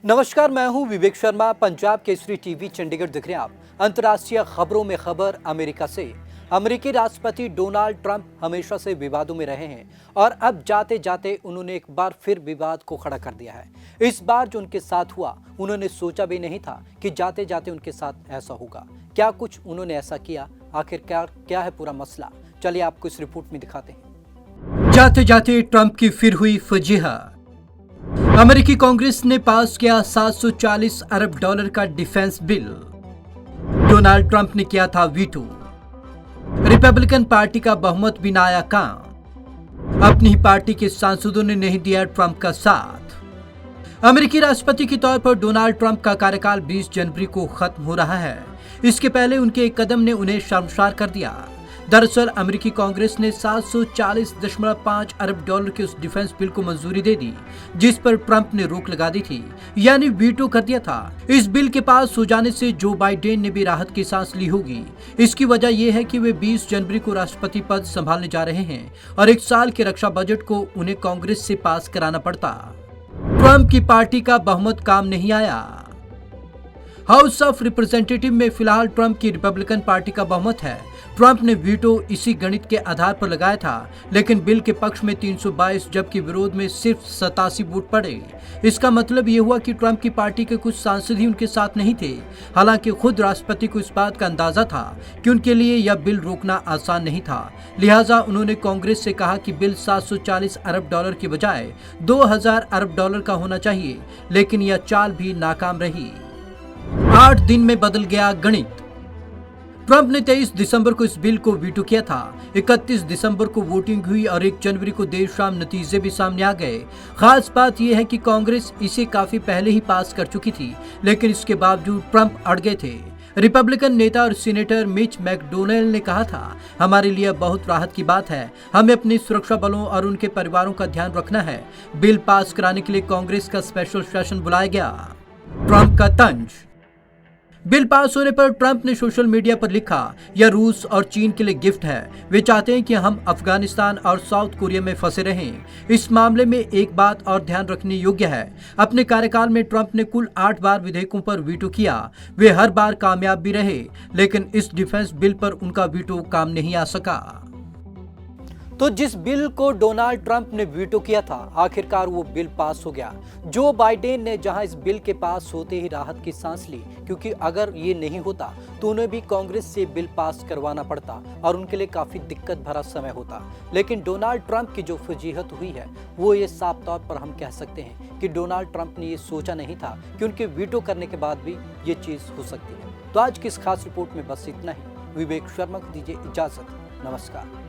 नमस्कार, मैं हूं विवेक शर्मा। पंजाब केसरी टीवी चंडीगढ़ देख रहे हैं आप। अंतर्राष्ट्रीय खबरों में खबर अमेरिका से। अमेरिकी राष्ट्रपति डोनाल्ड ट्रंप हमेशा से विवादों में रहे हैं और अब जाते जाते उन्होंने एक बार फिर विवाद को खड़ा कर दिया है। इस बार जो उनके साथ हुआ, उन्होंने सोचा भी नहीं था कि जाते जाते उनके साथ ऐसा होगा। क्या कुछ उन्होंने ऐसा किया, आखिरकार क्या है पूरा मसला, चलिए आपको इस रिपोर्ट में दिखाते हैं। जाते जाते ट्रंप की फिर हुई फजीहत। अमेरिकी कांग्रेस ने पास किया 740 अरब डॉलर का डिफेंस बिल। डोनाल्ड ट्रंप ने किया था वीटो। रिपब्लिकन पार्टी का बहुमत भी ना आया काम। अपनी ही पार्टी के सांसदों ने नहीं दिया ट्रंप का साथ। अमेरिकी राष्ट्रपति के तौर पर डोनाल्ड ट्रंप का कार्यकाल 20 जनवरी को खत्म हो रहा है। इसके पहले उनके एक कदम ने उन्हें शर्मसार कर दिया। दरअसल अमेरिकी कांग्रेस ने 740.5 अरब डॉलर के उस डिफेंस बिल को मंजूरी दे दी जिस पर ट्रंप ने रोक लगा दी थी, यानी वीटो कर दिया था। इस बिल के पास हो जाने से जो बाइडेन ने भी राहत की सांस ली होगी। इसकी वजह यह है कि वे 20 जनवरी को राष्ट्रपति पद संभालने जा रहे हैं और एक साल के रक्षा बजट को उन्हें कांग्रेस से पास कराना पड़ता। ट्रंप की पार्टी का बहुमत काम नहीं आया। हाउस ऑफ रिप्रेजेंटेटिव में फिलहाल ट्रंप की रिपब्लिकन पार्टी का बहुमत है। ट्रंप ने वीटो इसी गणित के आधार पर लगाया था, लेकिन बिल के पक्ष में 322 जबकि विरोध में सिर्फ 87 वोट पड़े। इसका मतलब ये हुआ कि ट्रंप की पार्टी के कुछ सांसद ही उनके साथ नहीं थे। हालांकि खुद राष्ट्रपति को इस बात का अंदाजा था कि उनके लिए यह बिल रोकना आसान नहीं था, लिहाजा उन्होंने कांग्रेस से कहा कि बिल 740 अरब डॉलर की बजाय 2000 अरब डॉलर का होना चाहिए, लेकिन यह चाल भी नाकाम रही। 8 दिन में बदल गया गणित। ट्रंप ने 23 दिसंबर को इस बिल को वीटो किया था। 31 दिसंबर को वोटिंग हुई और 1 जनवरी को देर शाम नतीजे भी सामने आ गए। खास बात यह है कि कांग्रेस इसे काफी पहले ही पास कर चुकी थी, लेकिन इसके बावजूद ट्रंप अड़ गए थे। रिपब्लिकन नेता और सीनेटर मिच मैकडोनेल ने कहा था, हमारे लिए बहुत राहत की बात है, हमें अपने सुरक्षा बलों और उनके परिवारों का ध्यान रखना है। बिल पास कराने के लिए कांग्रेस का स्पेशल सेशन बुलाया गया। ट्रंप का तंज। बिल पास होने पर ट्रंप ने सोशल मीडिया पर लिखा, यह रूस और चीन के लिए गिफ्ट है। वे चाहते हैं कि हम अफगानिस्तान और साउथ कोरिया में फंसे रहें। इस मामले में एक बात और ध्यान रखने योग्य है, अपने कार्यकाल में ट्रंप ने कुल 8 बार विधेयकों पर वीटो किया। वे हर बार कामयाब भी रहे, लेकिन इस डिफेंस बिल पर उनका वीटो काम नहीं आ सका। तो जिस बिल को डोनाल्ड ट्रंप ने वीटो किया था, आखिरकार वो बिल पास हो गया। जो बाइडेन ने जहां इस बिल के पास होते ही राहत की सांस ली, क्योंकि अगर ये नहीं होता तो उन्हें भी कांग्रेस से बिल पास करवाना पड़ता और उनके लिए काफी दिक्कत भरा समय होता। लेकिन डोनाल्ड ट्रंप की जो फजीहत हुई है, वो ये साफ तौर पर हम कह सकते हैं कि डोनाल्ड ट्रंप ने ये सोचा नहीं था कि उनके वीटो करने के बाद भी ये चीज हो सकती है। तो आज की इस खास रिपोर्ट में बस इतना ही। विवेक शर्मा को दीजिए इजाजत। नमस्कार।